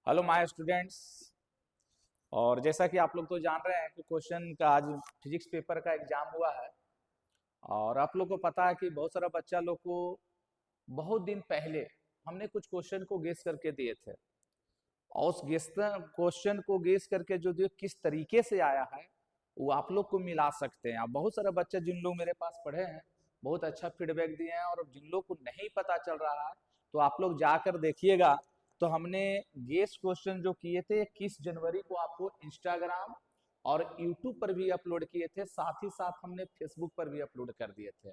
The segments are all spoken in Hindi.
Hello my students. और जैसा कि आप लोग तो जान रहे हैं कि क्वेश्चन का आज फिजिक्स पेपर का एग्जाम हुआ है। और आप लोग को पता है कि बहुत सारा बच्चा लोग को बहुत दिन पहले हमने कुछ क्वेश्चन को गेस करके दिए थे। और उस गेस क्वेश्चन को गेस करके जो जो किस तरीके से आया है वो आप लोग को मिला सकते हैं। अब बहुत सारा बच्चा जिन लोग मेरे पास पढ़े हैं बहुत अच्छा फीडबैक दिए हैं, और जिन लोग को नहीं पता चल रहा है तो आप लोग जाकर देखिएगा। तो हमने गेस क्वेश्चन जो किए थे 21 जनवरी को आपको इंस्टाग्राम और यूट्यूब पर भी अपलोड किए थे, साथ ही साथ हमने फेसबुक पर भी अपलोड कर दिए थे।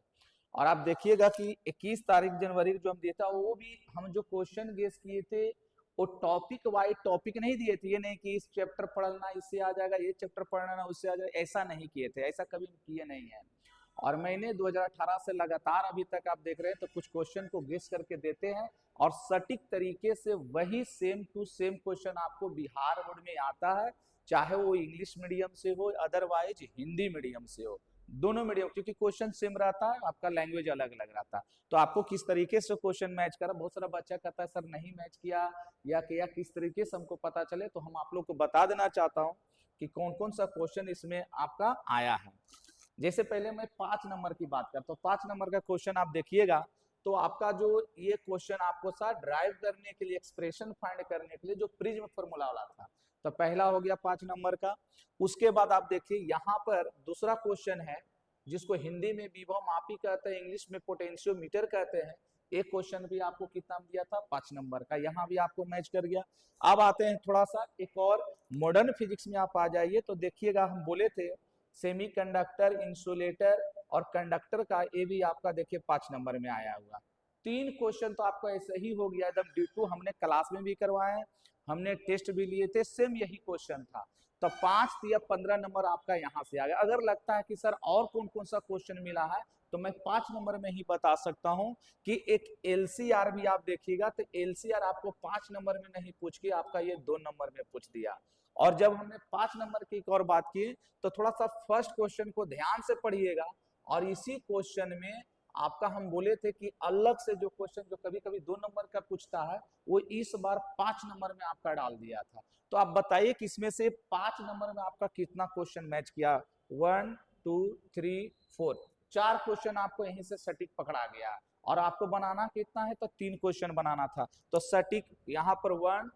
और आप देखिएगा कि 21 तारीख जनवरी को जो हम दिए था वो भी हम जो क्वेश्चन गेस किए थे वो टॉपिक वाइज टॉपिक नहीं दिए थे। ये नहीं कि इस चैप्टर पढ़ना इससे आ जाएगा, ये चैप्टर पढ़ना उससे आ जाएगा, ऐसा नहीं किए थे, ऐसा कभी हम किए नहीं है। और मैंने 2018 से लगातार अभी तक आप देख रहे हैं तो कुछ क्वेश्चन को गेस करके देते हैं, और सटीक तरीके से वही सेम टू सेम क्वेश्चन आपको बिहार बोर्ड में आता है, चाहे वो इंग्लिश मीडियम से हो अदरवाइज हिंदी मीडियम से हो, दोनों मीडियम, क्योंकि क्वेश्चन सेम रहता है, आपका लैंग्वेज अलग अलग रहता है। तो आपको किस तरीके से क्वेश्चन मैच करा, बहुत सारा बच्चा कहता है सर नहीं मैच किया या किया, किस तरीके से हमको पता चले, तो हम आप लोग को बता देना चाहता हूँ कि कौन कौन सा क्वेश्चन इसमें आपका आया है। जैसे पहले मैं 5 नंबर की बात करता हूँ, 5 नंबर का क्वेश्चन आप देखिएगा। तो आपका जो ये क्वेश्चन आपको साथ ड्राइव करने के लिए, एक्सप्रेशन फाइंड करने के लिए जो प्रिज्म फॉर्मूला वाला था, तो पहला हो गया 5 नंबर का। उसके बाद आप देखिए यहाँ पर दूसरा क्वेश्चन है जिसको हिंदी में विभव मापी कहते हैं, इंग्लिश में पोटेंशियोमीटर कहते हैं। एक क्वेश्चन भी आपको कितना दिया था 5 नंबर का, यहाँ भी आपको मैच कर गया। अब आते हैं थोड़ा सा एक और मॉडर्न फिजिक्स में आप आ जाइए तो देखिएगा, हम बोले थे सेमीकंडक्टर, इंसुलेटर और कंडक्टर का, ये भी आपका देखिए 5 नंबर में आया हुआ। 3 क्वेश्चन तो आपका ऐसे ही हो गया एकदम ड्यू, हमने क्लास में भी करवाए, हमने टेस्ट भी लिए थे, सेम यही क्वेश्चन था। तो 5 या 15 नंबर आपका यहाँ से आ गया। अगर लगता है कि सर और कौन कौन सा क्वेश्चन मिला है तो मैं 5 नंबर में ही बता सकता हूँ कि एक एलसीआर भी आप देखिएगा, तो एलसीआर आपको 5 नंबर में नहीं पूछ के आपका ये 2 नंबर में पूछ दिया। और जब हमने 5 नंबर की एक और बात की तो थोड़ा सा फर्स्ट क्वेश्चन को ध्यान से पढ़िएगा। और इसी क्वेश्चन में आपका हम बोले थे कि अलग से जो क्वेश्चन जो कभी कभी 2 नंबर का पूछता है वो इस बार 5 नंबर में आपका डाल दिया था। तो आप बताइए कि इसमें से 5 नंबर में आपका कितना क्वेश्चन मैच किया। 1 2 3 4, 4 क्वेश्चन आपको यहीं से सटीक पकड़ा गया। और आपको बनाना कितना है तो 3 क्वेश्चन बनाना था, तो सटीक यहाँ पर 1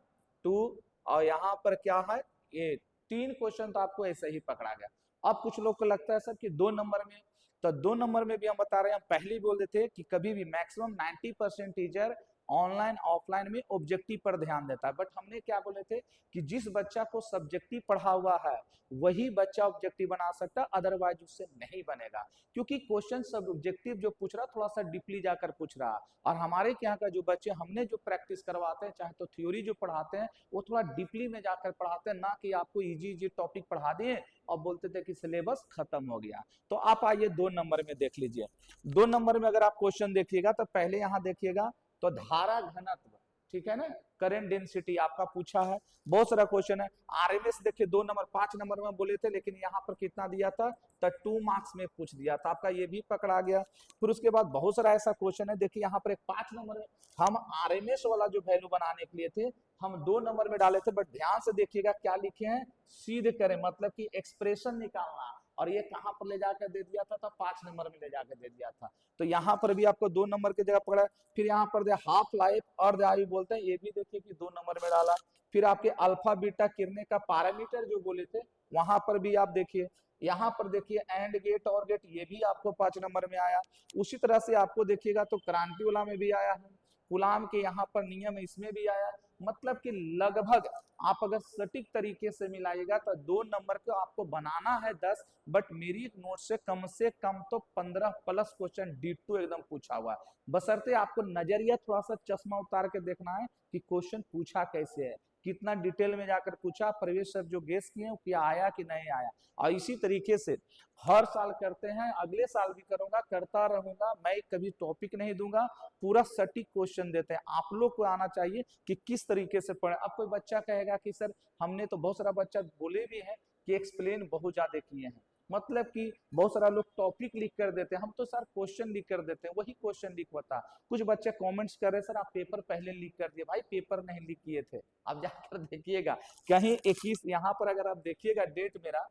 2 और यहाँ पर क्या है ये 3 क्वेश्चन तो आपको ऐसे ही पकड़ा गया। अब कुछ लोग को लगता है सर कि 2 नंबर में, तो 2 नंबर में भी हम बता रहे हैं, पहले बोल देते कि कभी भी मैक्सिमम 90% टीचर ऑनलाइन ऑफलाइन में ऑब्जेक्टिव पर ध्यान देता है, बट हमने क्या बोले थे कि जिस बच्चा को सब्जेक्टिव पढ़ा हुआ है वही बच्चा ऑब्जेक्टिव बना सकता है, अदरवाइज उससे नहीं बनेगा। क्योंकि क्वेश्चन सब्जेक्टिव जो पूछ रहा थोड़ा सा डीपली जाकर पूछ रहा, और हमारे यहाँ का जो बच्चे हमने जो प्रैक्टिस करवाते हैं, चाहे तो थ्योरी जो पढ़ाते हैं वो थोड़ा डीपली में जाकर पढ़ाते हैं, ना कि आपको इजी इजी टॉपिक पढ़ा दिए और बोलते थे कि सिलेबस खत्म हो गया। तो आप आइए 2 नंबर में देख लीजिए। 2 नंबर में अगर आप क्वेश्चन देखिएगा तो पहले यहाँ देखिएगा तो धारा घनत्व, ठीक है ना, करंट डेंसिटी आपका पूछा है। बहुत सारा क्वेश्चन है। आरएमएस देखिए 2 नंबर, 5 नंबर में बोले थे लेकिन यहाँ पर कितना दिया था तो 2 मार्क्स में पूछ दिया था, आपका ये भी पकड़ा गया। फिर उसके बाद बहुत सारा ऐसा क्वेश्चन है, देखिए यहाँ पर एक 5 नंबर में हम आरएमएस वाला जो वैल्यू बनाने के लिए थे हम 2 नंबर में डाले थे, बट ध्यान से देखिएगा क्या लिखे हैं, सीधे करें, मतलब कि एक्सप्रेशन निकालना, और ये कहां पर ले जाकर दे दिया था तो 5 नंबर में ले जाकर दे दिया था। तो यहाँ पर भी आपको 2 नंबर की जगह पकड़ा। फिर यहाँ पर दे हाफ लाइफ अर्ध आयु बोलते हैं, ये भी देखिए कि 2 नंबर में डाला। फिर आपके अल्फा बीटा किरणें का पैरामीटर जो बोले थे वहां पर भी आप देखिए, यहाँ पर देखिए एंड गेट और गेट, ये भी आपको 5 नंबर में आया। उसी तरह से आपको देखिएगा तो क्रांति वाला में भी आया है, गुलाम के यहाँ पर नियम इसमें भी आया। मतलब कि लगभग आप अगर सटीक तरीके से मिलाइएगा तो 2 नंबर को आपको बनाना है 10, बट मेरी नोट से कम तो 15 प्लस क्वेश्चन D2 एकदम पूछा हुआ है। बशर्ते आपको नजरिया थोड़ा सा चश्मा उतार के देखना है कि क्वेश्चन पूछा कैसे है, कितना डिटेल में जाकर पूछा, प्रवेश सर जो गेस किए क्या आया कि नहीं आया। और इसी तरीके से हर साल करते हैं, अगले साल भी करूंगा, करता रहूंगा, मैं कभी टॉपिक नहीं दूंगा, पूरा सटीक क्वेश्चन देते हैं। आप लोग को आना चाहिए कि किस तरीके से पढ़े। अब कोई बच्चा कहेगा कि सर हमने तो बहुत सारा बच्चा बोले भी है कि एक्सप्लेन बहुत ज्यादा किए हैं, मतलब कि बहुत सारा लोग टॉपिक लिख कर देते हैं, हम तो सर क्वेश्चन लिख कर देते हैं, वही क्वेश्चन लिख पाता। कुछ बच्चे कमेंट्स कर रहे हैं, सर आप पेपर पहले लिख कर दिए, भाई पेपर नहीं लिख किए थे, आप जाकर देखिएगा कहीं 21, यहाँ पर अगर आप देखिएगा डेट मेरा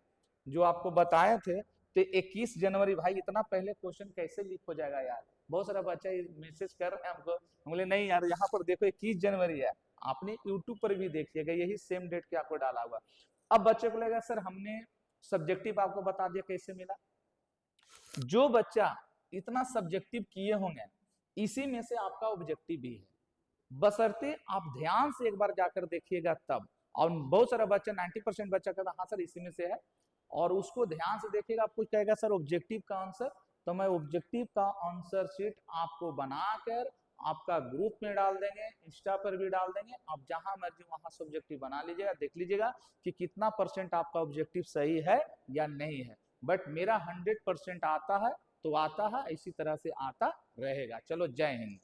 जो आपको बताए थे, तो 21 जनवरी, भाई इतना पहले क्वेश्चन कैसे लीक हो जाएगा यार। बहुत सारा बच्चा मैसेज कर रहे हैं हमको, हम बोले नहीं यार यहाँ पर देखो 21 जनवरी है, आपने यूट्यूब पर भी देखिएगा यही सेम डेट के आपको डाला हुआ। अब बच्चे को लगेगा सर हमने सब्जेक्टिव आपको बता दिया कैसे मिला। जो बच्चा इतना सब्जेक्टिव किए होंगे इसी में से आपका ऑब्जेक्टिव भी है, बशर्ते आप ध्यान से एक बार जाकर देखिएगा तब। और बहुत सारा बच्चा 90% बच्चा कहता हाँ सर इसी में से है, और उसको ध्यान से देखिएगा, आपको कहेगा सर ऑब्जेक्टिव का आंसर, तो मैं ऑब्जेक्टिव का आंसर शीट आपको बनाकर आपका ग्रुप में डाल देंगे, इंस्टा पर भी डाल देंगे, आप जहां मर्जी वहां से ऑब्जेक्टिव बना लीजिएगा, देख लीजिएगा कि कितना परसेंट आपका ऑब्जेक्टिव सही है या नहीं है। बट मेरा 100% आता है तो आता है, इसी तरह से आता रहेगा। चलो जय हिंद।